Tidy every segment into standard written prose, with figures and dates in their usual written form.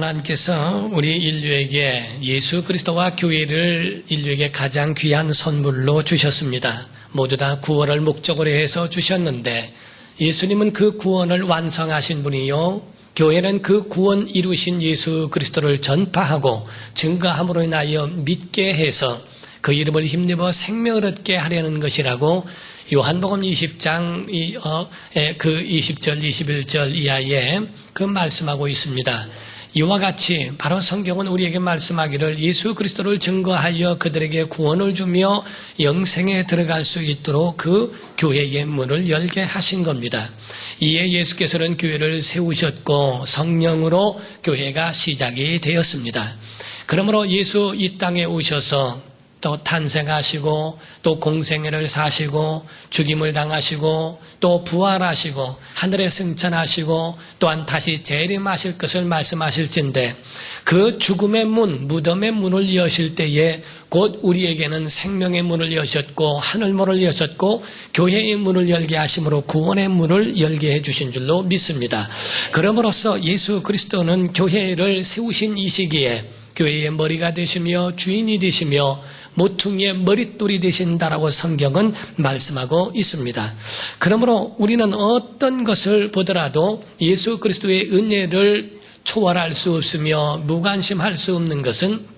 하나님께서 우리 인류에게 예수 그리스도와 교회를 인류에게 가장 귀한 선물로 주셨습니다. 모두 다 구원을 목적으로 해서 주셨는데 예수님은 그 구원을 완성하신 분이요, 교회는 그 구원 이루신 예수 그리스도를 전파하고 증거함으로 인하여 믿게 해서 그 이름을 힘입어 생명을 얻게 하려는 것이라고 요한복음 20장 그 20절 21절 이하에 그 말씀하고 있습니다. 이와 같이 바로 성경은 우리에게 말씀하기를 예수 그리스도를 증거하여 그들에게 구원을 주며 영생에 들어갈 수 있도록 그 교회의 문을 열게 하신 겁니다. 이에 예수께서는 교회를 세우셨고 성령으로 교회가 시작이 되었습니다. 그러므로 예수 이 땅에 오셔서 또 탄생하시고 또 공생애를 사시고 죽임을 당하시고 또 부활하시고 하늘에 승천하시고 또한 다시 재림하실 것을 말씀하실진데 그 죽음의 문, 무덤의 문을 여실 때에 곧 우리에게는 생명의 문을 여셨고 하늘문을 여셨고 교회의 문을 열게 하심으로 구원의 문을 열게 해주신 줄로 믿습니다. 그럼으로써 예수 그리스도는 교회를 세우신 이 시기에 교회의 머리가 되시며 주인이 되시며 모퉁이의 머릿돌이 되신다라고 성경은 말씀하고 있습니다. 그러므로 우리는 어떤 것을 보더라도 예수 그리스도의 은혜를 초월할 수 없으며 무관심할 수 없는 것은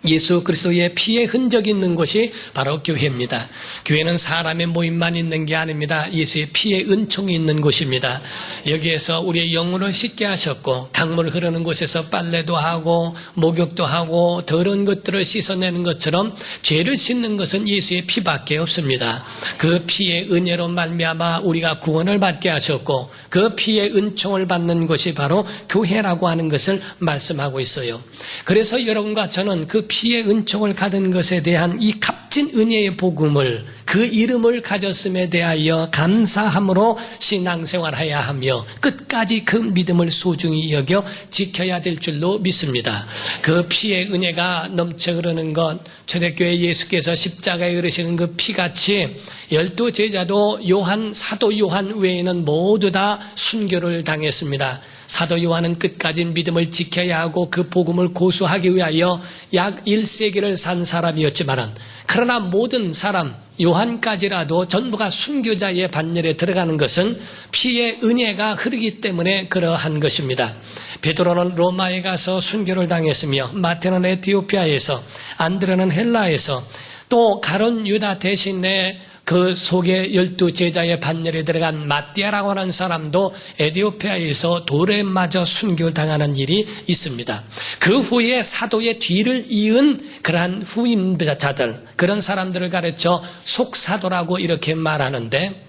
예수 그리스도의 피의 흔적이 있는 곳이 바로 교회입니다. 교회는 사람의 모임만 있는 게 아닙니다. 예수의 피의 은총이 있는 곳입니다. 여기에서 우리의 영혼을 씻게 하셨고 강물 흐르는 곳에서 빨래도 하고 목욕도 하고 더러운 것들을 씻어내는 것처럼 죄를 씻는 것은 예수의 피밖에 없습니다. 그 피의 은혜로 말미암아 우리가 구원을 받게 하셨고 그 피의 은총을 받는 곳이 바로 교회라고 하는 것을 말씀하고 있어요. 그래서 여러분과 저는 그 피의 은총을 받은 것에 대한 이 값진 은혜의 복음을 그 이름을 가졌음에 대하여 감사함으로 신앙생활해야 하며 끝까지 그 믿음을 소중히 여겨 지켜야 될 줄로 믿습니다. 그 피의 은혜가 넘쳐 흐르는 것, 초대교회 예수께서 십자가에 흐르시는 그 피같이 12 제자도 사도 요한 외에는 모두 다 순교를 당했습니다. 사도 요한은 끝까지 믿음을 지켜야 하고 그 복음을 고수하기 위하여 약 1세기를 산 사람이었지만 그러나 모든 사람 요한까지라도 전부가 순교자의 반열에 들어가는 것은 피의 은혜가 흐르기 때문에 그러한 것입니다. 베드로는 로마에 가서 순교를 당했으며 마태는 에티오피아에서, 안드레는 헬라에서, 또 가룟 유다 대신에 그 속에 12 제자의 반열에 들어간 마띠아라고 하는 사람도 에티오피아에서 돌에 맞아 순교를 당하는 일이 있습니다. 그 후에 사도의 뒤를 이은 그러한 후임자들, 그런 사람들을 가르쳐 속사도라고 이렇게 말하는데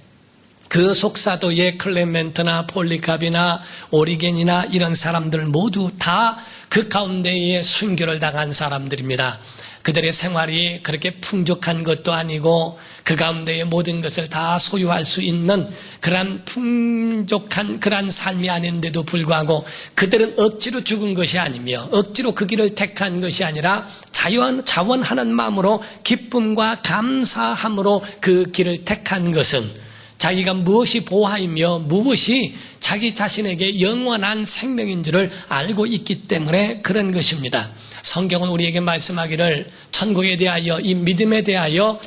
그 속사도의 클레멘트나 폴리캅이나 오리겐이나 이런 사람들 모두 다 그 가운데에 순교를 당한 사람들입니다. 그들의 생활이 그렇게 풍족한 것도 아니고 그 가운데의 모든 것을 다 소유할 수 있는 그러한 풍족한 그러한 삶이 아닌데도 불구하고 그들은 억지로 죽은 것이 아니며 억지로 그 길을 택한 것이 아니라 자원하는 마음으로 기쁨과 감사함으로 그 길을 택한 것은 자기가 무엇이 보화이며 무엇이 자기 자신에게 영원한 생명인 줄을 알고 있기 때문에 그런 것입니다. 성경은 우리에게 말씀하기를 천국에 대하여 이 믿음에 대하여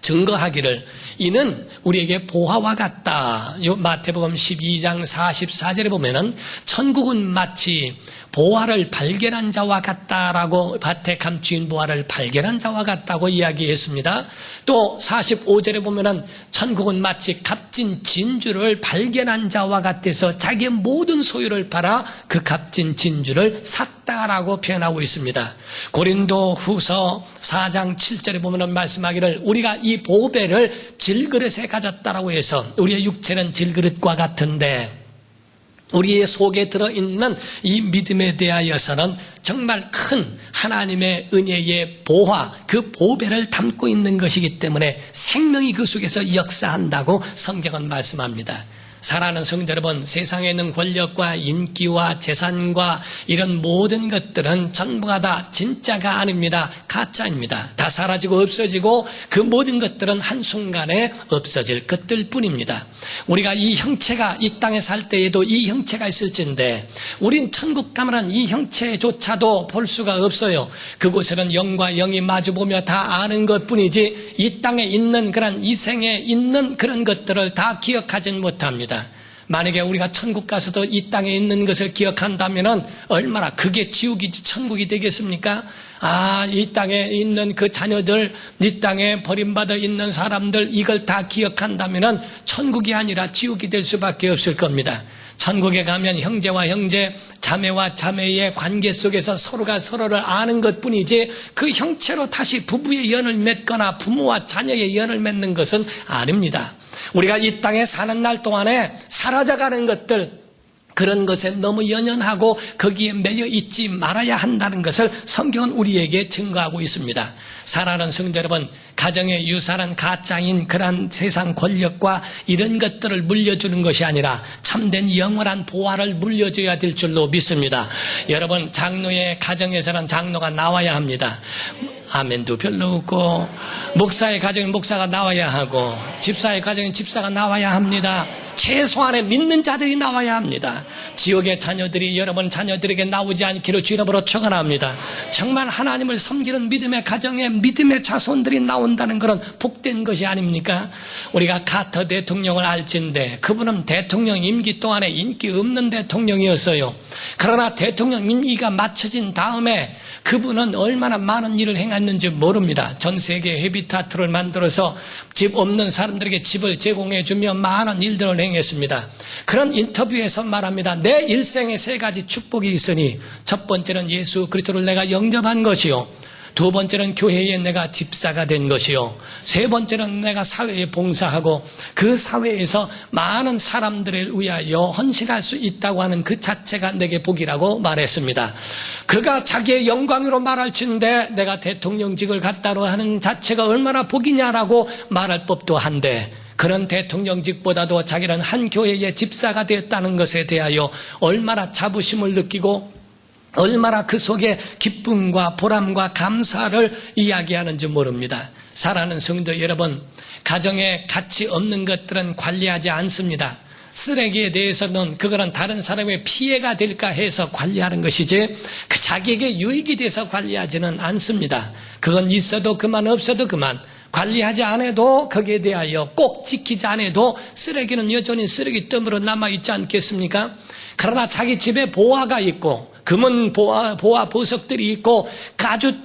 증거하기를 이는 우리에게 보화와 같다. 마태복음 12장 44절에 보면은 천국은 마치 보화를 발견한 자와 같다라고, 밭에 감추인 보화를 발견한 자와 같다고 이야기했습니다. 또 45절에 보면은 천국은 마치 값진 진주를 발견한 자와 같아서 자기의 모든 소유를 팔아 그 값진 진주를 샀다라고 표현하고 있습니다. 고린도 후서 4장 7절에 보면은 말씀하기를 우리가 이 보배를 질그릇에 가졌다라고 해서 우리의 육체는 질그릇과 같은데 우리의 속에 들어있는 이 믿음에 대하여서는 정말 큰 하나님의 은혜의 보화, 그 보배를 담고 있는 것이기 때문에 생명이 그 속에서 역사한다고 성경은 말씀합니다. 사랑하는 성도 여러분, 세상에 있는 권력과 인기와 재산과 이런 모든 것들은 전부가 다 진짜가 아닙니다. 가짜입니다. 다 사라지고 없어지고 그 모든 것들은 한순간에 없어질 것들 뿐입니다. 우리가 이 형체가 이 땅에 살 때에도 이 형체가 있을진데 우린 천국 가면은 이 형체조차도 볼 수가 없어요. 그곳에는 영과 영이 마주보며 다 아는 것뿐이지 이 땅에 있는 그런 이 생에 있는 그런 것들을 다 기억하진 못합니다. 만약에 우리가 천국 가서도 이 땅에 있는 것을 기억한다면 얼마나 그게 지옥이지 천국이 되겠습니까? 이 땅에 있는 그 자녀들, 이 땅에 버림받아 있는 사람들 이걸 다 기억한다면 천국이 아니라 지옥이 될 수밖에 없을 겁니다. 천국에 가면 형제와 형제, 자매와 자매의 관계 속에서 서로가 서로를 아는 것뿐이지 그 형체로 다시 부부의 연을 맺거나 부모와 자녀의 연을 맺는 것은 아닙니다. 우리가 이 땅에 사는 날 동안에 사라져가는 것들, 그런 것에 너무 연연하고 거기에 매여 있지 말아야 한다는 것을 성경은 우리에게 증거하고 있습니다. 사랑하는 성도 여러분, 가정의 유산은 가짜인 그러한 세상 권력과 이런 것들을 물려주는 것이 아니라 참된 영원한 보화를 물려줘야 될 줄로 믿습니다. 여러분, 장로의 가정에서는 장로가 나와야 합니다. 아멘도 별로 없고, 목사의 가정에 목사가 나와야 하고, 집사의 가정에 집사가 나와야 합니다. 최소한의 믿는 자들이 나와야 합니다. 지옥의 자녀들이 여러분 자녀들에게 나오지 않기를 주님으로 축원합니다. 정말 하나님을 섬기는 믿음의 가정에 믿음의 자손들이 나온다는 그런 복된 것이 아닙니까? 우리가 카터 대통령을 알진데 그분은 대통령 임기 동안에 인기 없는 대통령이었어요. 그러나 대통령 임기가 마쳐진 다음에 그분은 얼마나 많은 일을 행했는지 모릅니다. 전 세계 헤비타트를 만들어서 집 없는 사람들에게 집을 제공해주며 많은 일들을 행했습니다. 그런 인터뷰에서 말합니다. 내 일생에 3가지 축복이 있으니 첫 번째는 예수 그리스도를 내가 영접한 것이요, 두 번째는 교회에 내가 집사가 된 것이요, 세 번째는 내가 사회에 봉사하고 그 사회에서 많은 사람들을 위하여 헌신할 수 있다고 하는 그 자체가 내게 복이라고 말했습니다. 그가 자기의 영광으로 말할진데 내가 대통령직을 갖다로 하는 자체가 얼마나 복이냐라고 말할 법도 한데, 그런 대통령직보다도 자기는 한 교회의 집사가 되었다는 것에 대하여 얼마나 자부심을 느끼고 얼마나 그 속에 기쁨과 보람과 감사를 이야기하는지 모릅니다. 사랑하는 성도 여러분, 가정에 가치 없는 것들은 관리하지 않습니다. 쓰레기에 대해서는 그거는 다른 사람의 피해가 될까 해서 관리하는 것이지 그 자기에게 유익이 돼서 관리하지는 않습니다. 그건 있어도 그만 없어도 그만, 관리하지 않아도 거기에 대하여 꼭 지키지 않아도 쓰레기는 여전히 쓰레기더미로 남아있지 않겠습니까? 그러나 자기 집에 보화가 있고 금은 보화 보석들이 있고 아주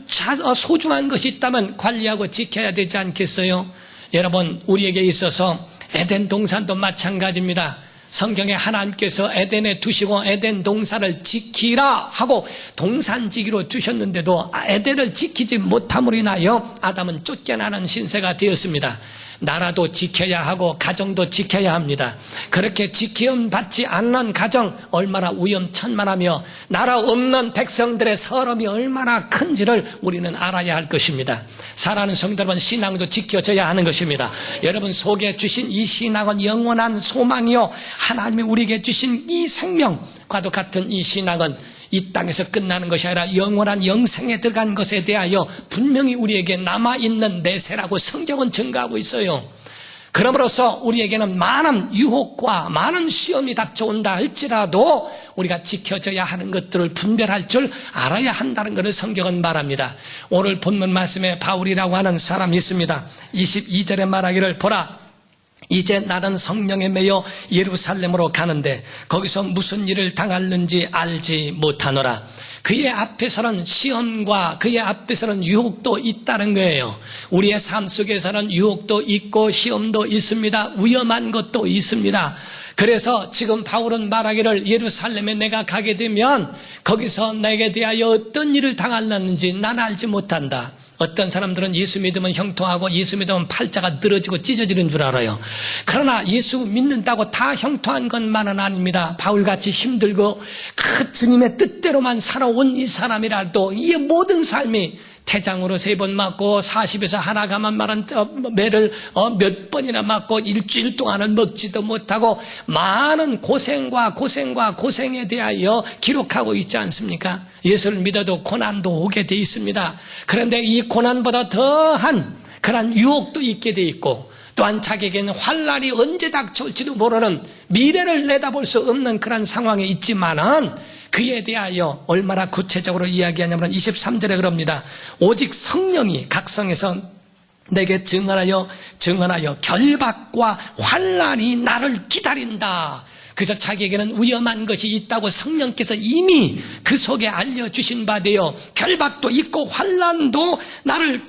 소중한 것이 있다면 관리하고 지켜야 되지 않겠어요? 여러분, 우리에게 있어서 에덴 동산도 마찬가지입니다. 성경에 하나님께서 에덴에 두시고 에덴 동산을 지키라 하고 동산지기로 주셨는데도 에덴을 지키지 못함으로 인하여 아담은 쫓겨나는 신세가 되었습니다. 나라도 지켜야 하고 가정도 지켜야 합니다. 그렇게 지킴 받지 않는 가정 얼마나 위험천만하며 나라 없는 백성들의 서름이 얼마나 큰지를 우리는 알아야 할 것입니다. 사랑하는 성도 여러분, 신앙도 지켜져야 하는 것입니다. 여러분 속에 주신 이 신앙은 영원한 소망이요, 하나님이 우리에게 주신 이 생명과도 같은 이 신앙은 이 땅에서 끝나는 것이 아니라 영원한 영생에 들어간 것에 대하여 분명히 우리에게 남아있는 내세라고 성경은 증거하고 있어요. 그러므로서 우리에게는 많은 유혹과 많은 시험이 닥쳐온다 할지라도 우리가 지켜져야 하는 것들을 분별할 줄 알아야 한다는 것을 성경은 말합니다. 오늘 본문 말씀에 바울이라고 하는 사람이 있습니다. 22절에 말하기를, 보라, 이제 나는 성령에 매여 예루살렘으로 가는데 거기서 무슨 일을 당할는지 알지 못하노라. 그의 앞에서는 시험과 그의 앞에서는 유혹도 있다는 거예요. 우리의 삶 속에서는 유혹도 있고 시험도 있습니다. 위험한 것도 있습니다. 그래서 지금 바울은 말하기를, 예루살렘에 내가 가게 되면 거기서 내게 대하여 어떤 일을 당할는지 난 알지 못한다. 어떤 사람들은 예수 믿으면 형통하고 예수 믿으면 팔자가 늘어지고 찢어지는 줄 알아요. 그러나 예수 믿는다고 다 형통한 것만은 아닙니다. 바울같이 힘들고 그 주님의 뜻대로만 살아온 이 사람이라도 이 모든 삶이 태장으로 3번 맞고 40에서 하나 가만 말한 매를 몇 번이나 맞고 일주일 동안은 먹지도 못하고 많은 고생에 대하여 기록하고 있지 않습니까? 예수를 믿어도 고난도 오게 돼 있습니다. 그런데 이 고난보다 더한 그런 유혹도 있게 돼 있고, 또한 자기에게는 환난이 언제 닥쳐올지도 모르는 미래를 내다볼 수 없는 그런 상황에 있지만은 그에 대하여 얼마나 구체적으로 이야기하냐면 23절에 그럽니다. 오직 성령이 각성에서 내게 증언하여 결박과 환난이 나를 기다린다. 그래서 자기에게는 위험한 것이 있다고 성령께서 이미 그 속에 알려주신 바 되어 결박도 있고 환난도 나를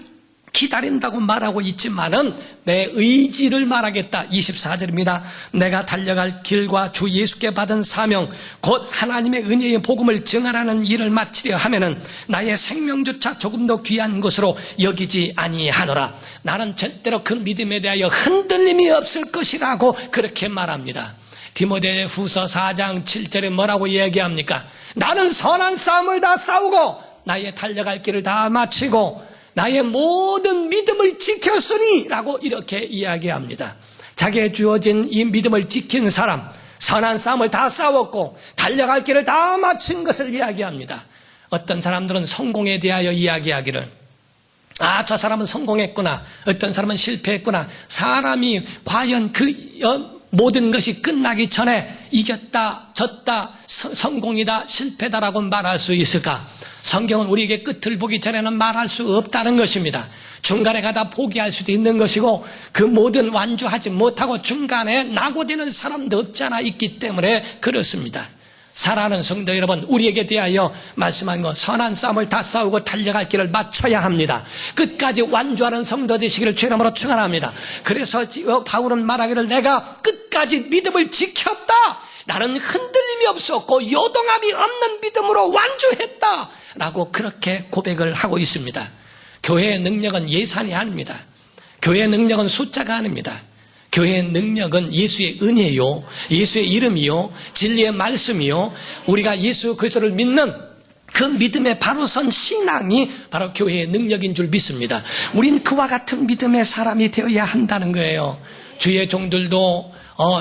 기다린다고 말하고 있지만은 내 의지를 말하겠다. 24절입니다. 내가 달려갈 길과 주 예수께 받은 사명 곧 하나님의 은혜의 복음을 증언하는 일을 마치려 하면은 나의 생명조차 조금도 귀한 것으로 여기지 아니하노라. 나는 절대로 그 믿음에 대하여 흔들림이 없을 것이라고 그렇게 말합니다. 디모데 후서 4장 7절에 뭐라고 이야기합니까? 나는 선한 싸움을 다 싸우고 나의 달려갈 길을 다 마치고 나의 모든 믿음을 지켰으니 라고 이렇게 이야기합니다. 자기의 주어진 이 믿음을 지킨 사람, 선한 싸움을 다 싸웠고 달려갈 길을 다 마친 것을 이야기합니다. 어떤 사람들은 성공에 대하여 이야기하기를 저 사람은 성공했구나, 어떤 사람은 실패했구나, 사람이 과연 모든 것이 끝나기 전에 이겼다, 졌다, 성공이다, 실패다라고 말할 수 있을까? 성경은 우리에게 끝을 보기 전에는 말할 수 없다는 것입니다. 중간에 가다 포기할 수도 있는 것이고 그 모든 완주하지 못하고 중간에 낙오되는 사람도 없지 않아 있기 때문에 그렇습니다. 사랑하는 성도 여러분, 우리에게 대하여 말씀한 것, 선한 싸움을 다 싸우고 달려갈 길을 맞춰야 합니다. 끝까지 완주하는 성도 되시기를 주의 이름으로 축원합니다. 그래서 바울은 말하기를 내가 끝까지 믿음을 지켰다. 나는 흔들림이 없었고 요동함이 없는 믿음으로 완주했다 라고 그렇게 고백을 하고 있습니다. 교회의 능력은 예산이 아닙니다. 교회의 능력은 숫자가 아닙니다. 교회의 능력은 예수의 은혜요, 예수의 이름이요, 진리의 말씀이요, 우리가 예수 그리스도를 믿는 그 믿음에 바로 선 신앙이 바로 교회의 능력인 줄 믿습니다. 우린 그와 같은 믿음의 사람이 되어야 한다는 거예요. 주의 종들도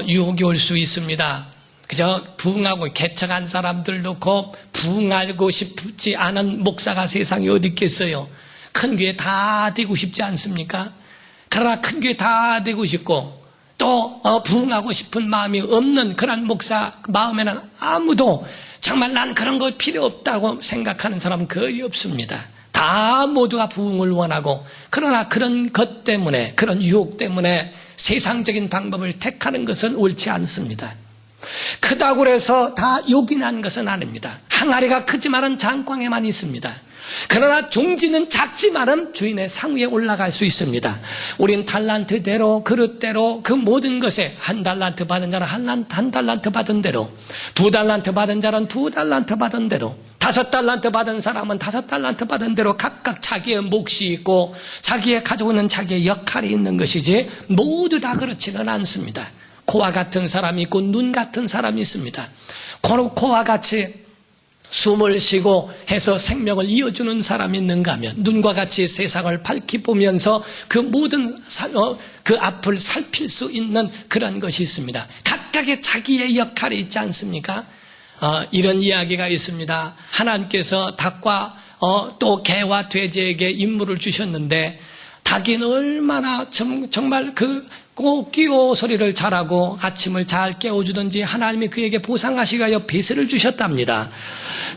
유혹이 올 수 있습니다. 그저 부흥하고 개척한 사람들 놓고 부흥하고 싶지 않은 목사가 세상에 어디 있겠어요. 큰 교회 다 되고 싶지 않습니까? 그러나 큰 교회 다 되고 싶고 또 부흥하고 싶은 마음이 없는 그런 목사 마음에는 아무도 정말 난 그런 거 필요 없다고 생각하는 사람은 거의 없습니다. 다 모두가 부흥을 원하고, 그러나 그런 것 때문에, 그런 유혹 때문에 세상적인 방법을 택하는 것은 옳지 않습니다. 크다고 해서 다 요긴한 것은 아닙니다. 항아리가 크지만은 장광에만 있습니다. 그러나 종지는 작지만은 주인의 상위에 올라갈 수 있습니다. 우린 달란트대로, 그릇대로, 그 모든 것에 한 달란트 받은 자는 한 달란트 받은 대로, 2달란트 받은 자는 2달란트 받은 대로, 5달란트 받은 사람은 5달란트 받은 대로 각각 자기의 몫이 있고 자기의 가지고 있는 자기의 역할이 있는 것이지 모두 다 그렇지는 않습니다. 코와 같은 사람이 있고 눈 같은 사람이 있습니다. 코와 같이 숨을 쉬고 해서 생명을 이어주는 사람이 있는가 하면 눈과 같이 세상을 밝히 보면서 그 모든 그 앞을 살필 수 있는 그런 것이 있습니다. 각각의 자기의 역할이 있지 않습니까? 이런 이야기가 있습니다. 하나님께서 닭과 또 개와 돼지에게 임무를 주셨는데 닭이 얼마나 정말 꼬끼오 소리를 잘하고 아침을 잘 깨워주든지 하나님이 그에게 보상하시기 위하여 배설을 주셨답니다.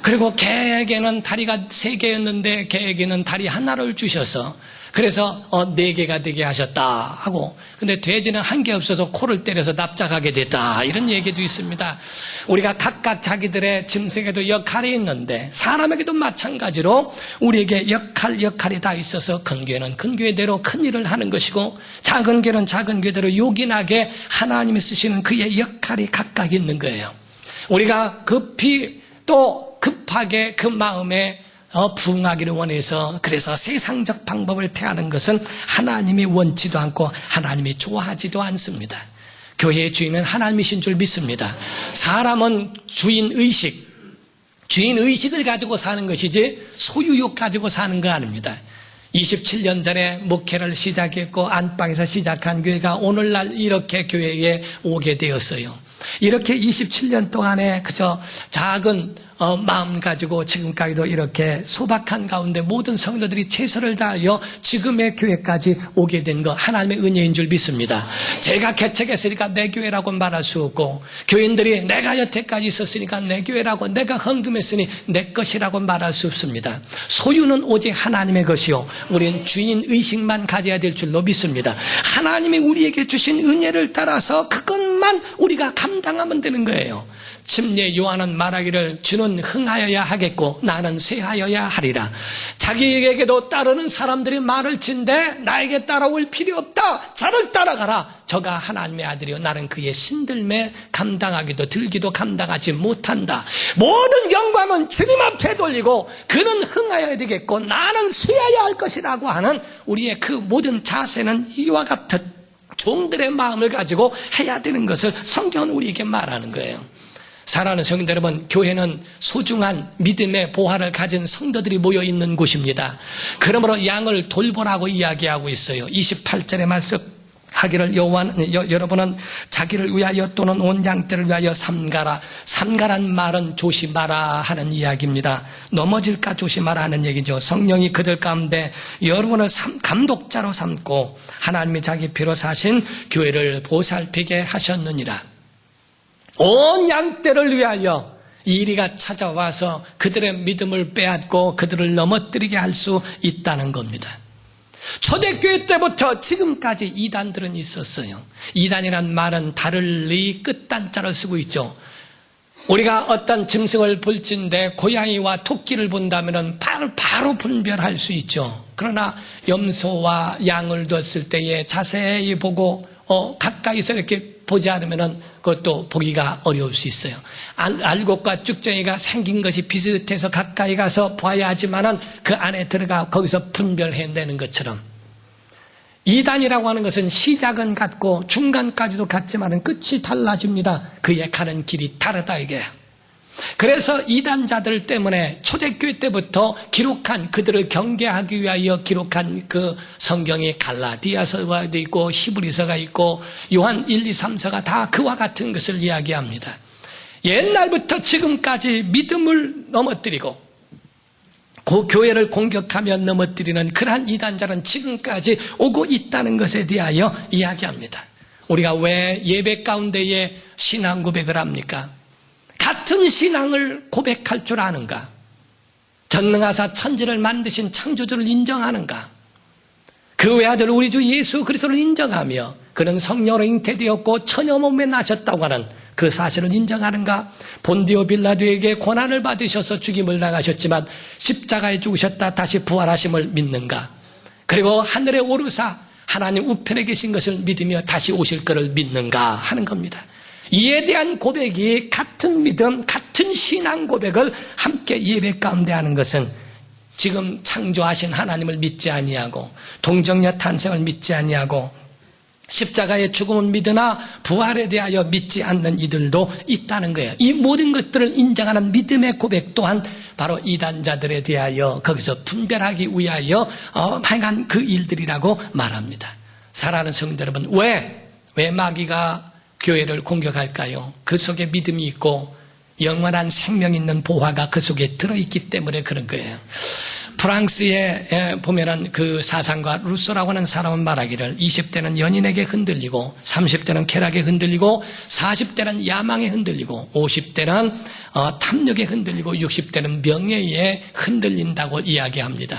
그리고 개에게는 다리가 3개였는데 개에게는 다리 하나를 주셔서 그래서 4개가 되게 하셨다 하고, 근데 돼지는 1개 없어서 코를 때려서 납작하게 됐다, 이런 얘기도 있습니다. 우리가 각각 자기들의 짐승에도 역할이 있는데 사람에게도 마찬가지로 우리에게 역할이 다 있어서 큰 교회는 큰 교회대로 큰 일을 하는 것이고 작은 교회는 작은 교회대로 요긴하게 하나님이 쓰시는 그의 역할이 각각 있는 거예요. 우리가 급하게 그 마음에 부흥하기를 원해서 그래서 세상적 방법을 택하는 것은 하나님이 원치도 않고 하나님이 좋아하지도 않습니다. 교회의 주인은 하나님이신 줄 믿습니다. 사람은 주인의식을 가지고 사는 것이지 소유욕 가지고 사는 거 아닙니다. 27년 전에 목회를 시작했고 안방에서 시작한 교회가 오늘날 이렇게 교회에 오게 되었어요. 이렇게 27년 동안에 그저 작은 마음 가지고 지금까지도 이렇게 소박한 가운데 모든 성도들이 최선을 다하여 지금의 교회까지 오게 된 거 하나님의 은혜인 줄 믿습니다. 제가 개척했으니까 내 교회라고 말할 수 없고, 교인들이 내가 여태까지 있었으니까 내 교회라고, 내가 헌금했으니 내 것이라고 말할 수 없습니다. 소유는 오직 하나님의 것이요, 우리는 주인의식만 가져야 될 줄로 믿습니다. 하나님이 우리에게 주신 은혜를 따라서 그것만 우리가 감당하면 되는 거예요. 침례 요한은 말하기를 주는 흥하여야 하겠고 나는 쇠하여야 하리라. 자기에게도 따르는 사람들이 말을 친데 나에게 따라올 필요 없다, 저를 따라가라. 저가 하나님의 아들이요 나는 그의 신들매 감당하기도 들기도 감당하지 못한다. 모든 영광은 주님 앞에 돌리고 그는 흥하여야 되겠고 나는 쇠하여야 할 것이라고 하는 우리의 그 모든 자세는 이와 같은 종들의 마음을 가지고 해야 되는 것을 성경은 우리에게 말하는 거예요. 사랑하는 성도 여러분, 교회는 소중한 믿음의 보화를 가진 성도들이 모여있는 곳입니다. 그러므로 양을 돌보라고 이야기하고 있어요. 28절의 말씀 하기를 여러분은 자기를 위하여 또는 온 양떼를 위하여 삼가라. 삼가란 말은 조심하라 하는 이야기입니다. 넘어질까 조심하라 하는 얘기죠. 성령이 그들 가운데 여러분을 감독자로 삼고 하나님이 자기 피로 사신 교회를 보살피게 하셨느니라. 온 양떼를 위하여 이리가 찾아와서 그들의 믿음을 빼앗고 그들을 넘어뜨리게 할 수 있다는 겁니다. 초대교회 때부터 지금까지 이단들은 있었어요. 이단이란 말은 달을리 끝단자를 쓰고 있죠. 우리가 어떤 짐승을 볼진데 고양이와 토끼를 본다면 바로 분별할 수 있죠. 그러나 염소와 양을 뒀을 때에 자세히 보고 가까이서 이렇게 보지 않으면 그것도 보기가 어려울 수 있어요. 알곡과 쭉정이가 생긴 것이 비슷해서 가까이 가서 봐야 하지만은 그 안에 들어가 거기서 분별해내는 것처럼, 이단이라고 하는 것은 시작은 같고 중간까지도 같지만은 끝이 달라집니다. 그의 가는 길이 다르다 이게. 그래서 이단자들 때문에 초대교회 때부터 기록한, 그들을 경계하기 위하여 기록한 그 성경이 갈라디아서가 있고 히브리서가 있고 요한 1, 2, 3서가 다 그와 같은 것을 이야기합니다. 옛날부터 지금까지 믿음을 넘어뜨리고 그 교회를 공격하며 넘어뜨리는 그러한 이단자는 지금까지 오고 있다는 것에 대하여 이야기합니다. 우리가 왜 예배 가운데에 신앙 고백을 합니까? 같은 신앙을 고백할 줄 아는가? 전능하사 천지를 만드신 창조주를 인정하는가? 그 외아들 우리 주 예수 그리스도를 인정하며 그는 성령으로 잉태되었고 처녀 몸에 나셨다고 하는 그 사실을 인정하는가? 본디오 빌라도에게 고난을 받으셔서 죽임을 당하셨지만 십자가에 죽으셨다 다시 부활하심을 믿는가? 그리고 하늘에 오르사 하나님 우편에 계신 것을 믿으며 다시 오실 것을 믿는가 하는 겁니다. 이에 대한 고백이, 같은 믿음, 같은 신앙 고백을 함께 예배 가운데 하는 것은 지금 창조하신 하나님을 믿지 아니하고 동정녀 탄생을 믿지 아니하고 십자가의 죽음을 믿으나 부활에 대하여 믿지 않는 이들도 있다는 거예요. 이 모든 것들을 인정하는 믿음의 고백 또한 바로 이단자들에 대하여 거기서 분별하기 위하여 행한 그 일들이라고 말합니다. 사랑하는 성도 여러분, 왜 마귀가 교회를 공격할까요? 그 속에 믿음이 있고 영원한 생명 있는 보화가 그 속에 들어있기 때문에 그런 거예요. 프랑스에 보면은 그 사상가 루소라고 하는 사람은 말하기를 20대는 연인에게 흔들리고 30대는 쾌락에 흔들리고 40대는 야망에 흔들리고 50대는 탐욕에 흔들리고 60대는 명예에 흔들린다고 이야기합니다.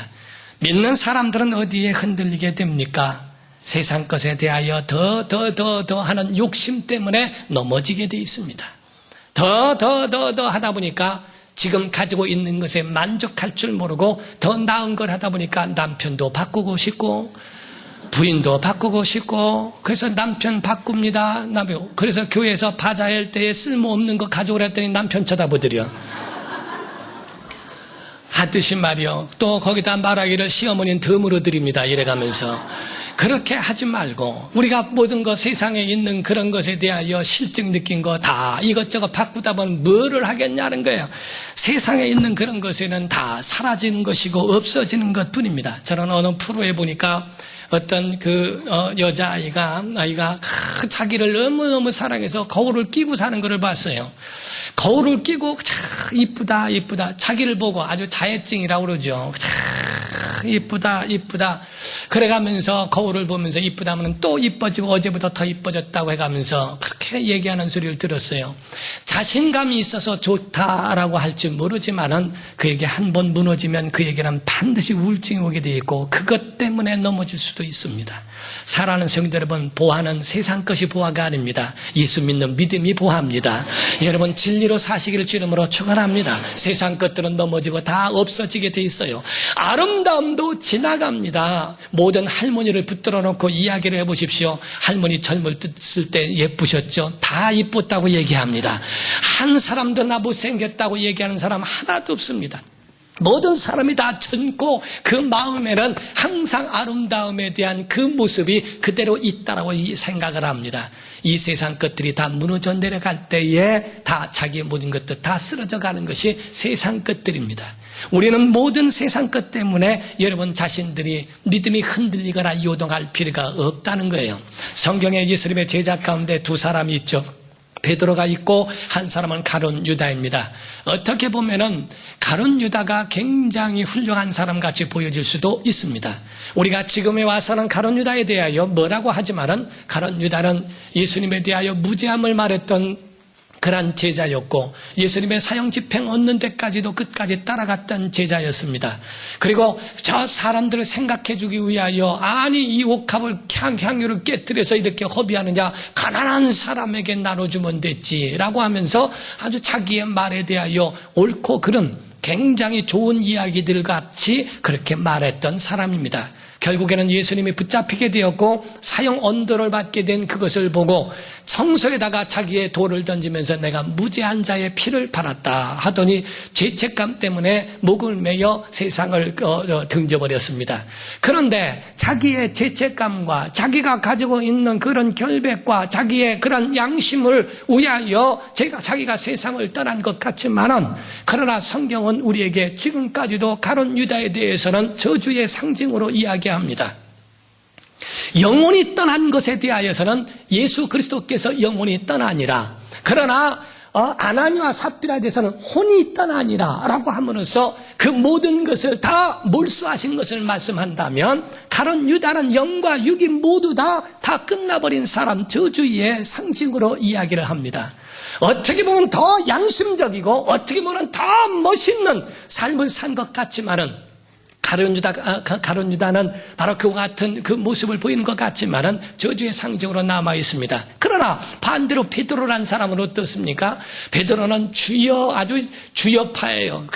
믿는 사람들은 어디에 흔들리게 됩니까? 세상 것에 대하여 더 하는 욕심 때문에 넘어지게 돼 있습니다. 더 하다 보니까 지금 가지고 있는 것에 만족할 줄 모르고 더 나은 걸 하다 보니까 남편도 바꾸고 싶고 부인도 바꾸고 싶고, 그래서 남편 바꿉니다. 그래서 교회에서 바자회할 때에 쓸모없는 거 가져오라 했더니 남편 쳐다보더려. 하듯이 말이요. 또 거기다 말하기를 시어머니는 덤으로 드립니다. 이래가면서 그렇게 하지 말고 우리가 모든 것 세상에 있는 그런 것에 대하여 실증 느낀 거 다 이것저것 바꾸다 보면 뭐를 하겠냐는 거예요. 세상에 있는 그런 것에는 다 사라지는 것이고 없어지는 것뿐입니다. 저는 어느 프로에 보니까 어떤 여자아이가 자기를 너무너무 사랑해서 거울을 끼고 사는 것을 봤어요. 거울을 끼고 이쁘다 자기를 보고 아주 자애증이라고 그러죠. 이쁘다 그래가면서 거울을 보면서 이쁘다면 또 이뻐지고 어제보다 더 이뻐졌다고 해가면서 그렇게 얘기하는 소리를 들었어요. 자신감이 있어서 좋다라고 할지 모르지만은 그에게 한번 무너지면 그에게는 반드시 우울증이 오게 돼 있고 그것 때문에 넘어질 수도 있습니다. 사랑하는 성도 여러분, 보화는 세상 것이 보화가 아닙니다. 예수 믿는 믿음이 보화입니다. 여러분 진리로 사시기를 주님으로 축원합니다. 세상 것들은 넘어지고 다 없어지게 돼 있어요. 아름다움도 지나갑니다. 모든 할머니를 붙들어 놓고 이야기를 해보십시오. 할머니 젊었을 때 예쁘셨죠? 다 이뻤다고 얘기합니다. 한 사람도 나 못생겼다고 얘기하는 사람 하나도 없습니다. 모든 사람이 다 젊고 그 마음에는 항상 아름다움에 대한 그 모습이 그대로 있다라고 생각을 합니다. 이 세상 것들이 다 무너져 내려갈 때에 다 자기의 모든 것들 다 쓰러져 가는 것이 세상 것들입니다. 우리는 모든 세상 것 때문에 여러분 자신들이 믿음이 흔들리거나 요동할 필요가 없다는 거예요. 성경에 예수님의 제자 가운데 두 사람이 있죠. 베드로가 있고 한 사람은 가룟 유다입니다. 어떻게 보면은 가룟 유다가 굉장히 훌륭한 사람 같이 보여질 수도 있습니다. 우리가 지금에 와서는 가룟 유다에 대하여 뭐라고 하지만은 가룟 유다는 예수님에 대하여 무죄함을 말했던 그런 제자였고 예수님의 사형 집행 얻는 데까지도 끝까지 따라갔던 제자였습니다. 그리고 저 사람들을 생각해 주기 위하여 아니 이 옥합을 향유를 깨뜨려서 이렇게 허비하느냐, 가난한 사람에게 나눠주면 됐지라고 하면서 아주 자기의 말에 대하여 옳고 그른 굉장히 좋은 이야기들 같이 그렇게 말했던 사람입니다. 결국에는 예수님이 붙잡히게 되었고 사형 언도를 받게 된 그것을 보고 청소에다가 자기의 돌을 던지면서 내가 무죄한 자의 피를 팔았다 하더니 죄책감 때문에 목을 매여 세상을 등져버렸습니다. 그런데 자기의 죄책감과 자기가 가지고 있는 그런 결백과 자기의 그런 양심을 위하여 자기가 세상을 떠난 것 같지만은, 그러나 성경은 우리에게 지금까지도 가룟 유다에 대해서는 저주의 상징으로 이야기합니다. 영혼이 떠난 것에 대하여서는 예수 그리스도께서 영혼이 떠나니라, 그러나 아나니와 삽비라에 대해서는 혼이 떠나니라 라고 함으로써 그 모든 것을 다 몰수하신 것을 말씀한다면, 가룟 유다는 영과 육이 모두 다 끝나버린 사람, 저주의 상징으로 이야기를 합니다. 어떻게 보면 더 양심적이고 어떻게 보면 더 멋있는 삶을 산 것 같지만은, 가룟 유다는 바로 그와 같은 그 모습을 보이는 것 같지만은 저주의 상징으로 남아 있습니다. 그러나 반대로 베드로라는 사람은 어떻습니까? 베드로는 아주 주여파예요.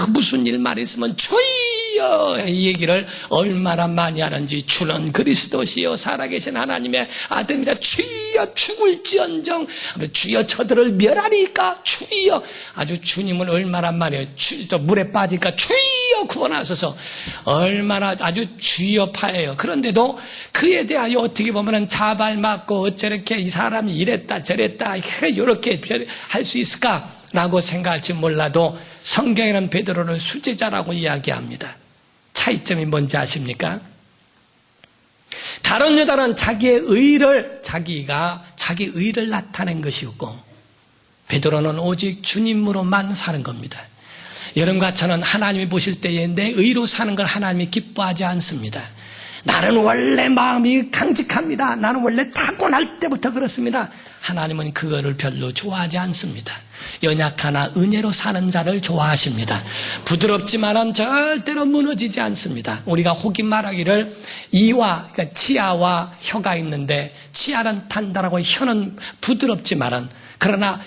무슨 일만 있으면 주여 이 얘기를 얼마나 많이 하는지, 주는 그리스도시요 살아계신 하나님의 아들입니다. 주여 죽을지언정 주여 저들을 멸하리까, 주여, 아주 주님을 얼마나 많이 해요. 또 물에 빠질까 주여 구원하소서, 얼마나 아주 주여파예요. 그런데도 그에 대하여 어떻게 보면 자발맞고 어쩌렇게 이 사람이 이랬다 저랬다 이렇게 할 수 있을까라고 생각할지 몰라도 성경에는 베드로를 수제자라고 이야기합니다. 차이점이 뭔지 아십니까? 가룟 유다는 자기 의를 나타낸 것이었고, 베드로는 오직 주님으로만 사는 겁니다. 여러분과 저는 하나님이 보실 때에 내 의로 사는 걸 하나님이 기뻐하지 않습니다. 나는 원래 마음이 강직합니다. 나는 원래 타고날 때부터 그렇습니다. 하나님은 그거를 별로 좋아하지 않습니다. 연약하나 은혜로 사는 자를 좋아하십니다. 부드럽지만은 절대로 무너지지 않습니다. 우리가 혹이 말하기를 그러니까 치아와 혀가 있는데, 치아는 단단하고 혀는 부드럽지만은, 그러나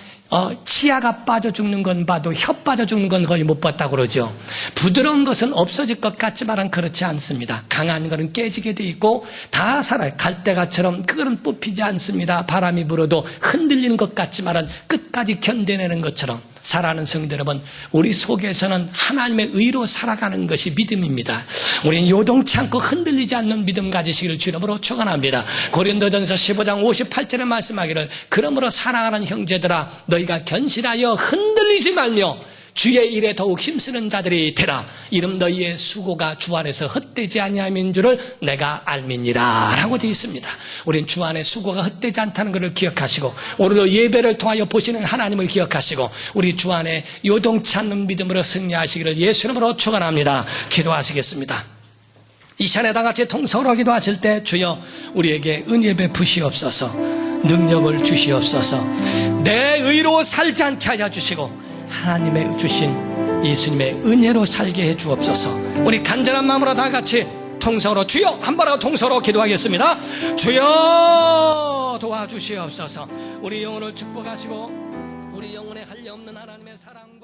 치아가 빠져 죽는 건 봐도 혀 빠져 죽는 건 거의 못 봤다고 그러죠. 부드러운 것은 없어질 것 같지만은 그렇지 않습니다. 강한 것은 깨지게 돼 있고 다 살아요. 갈대가처럼 그거는 뽑히지 않습니다. 바람이 불어도 흔들리는 것 같지만은 끝까지 견뎌내는 것처럼 사랑하는 성도 여러분, 우리 속에서는 하나님의 의로 살아가는 것이 믿음입니다. 우리는 요동치 않고 흔들리지 않는 믿음 가지시기를 주님으로 축원합니다. 고린도전서 15장 58절에 말씀하기를 그러므로 사랑하는 형제들아 너희가 견실하여 흔들리지 말며 주의 일에 더욱 힘쓰는 자들이 되라. 이름 너희의 수고가 주 안에서 헛되지 아니함인 줄을 내가 알미니라 라고 되어 있습니다. 우린 주 안에 수고가 헛되지 않다는 것을 기억하시고 오늘도 예배를 통하여 보시는 하나님을 기억하시고 우리 주 안에 요동치 않는 믿음으로 승리하시기를 예수 이름으로 축원합니다. 기도하시겠습니다. 이 시간에 다 같이 통성으로 기도하실 때 주여 우리에게 은혜 베푸시옵소서, 능력을 주시옵소서, 내 의로 살지 않게 하여 주시고 하나님의 주신 예수님의 은혜로 살게 해 주옵소서. 우리 간절한 마음으로 다 같이 통성으로 주여 한번더 통성으로 기도하겠습니다. 주여 도와주시옵소서. 우리 영혼을 축복하시고 우리 영혼에 한리 없는 하나님의 사랑과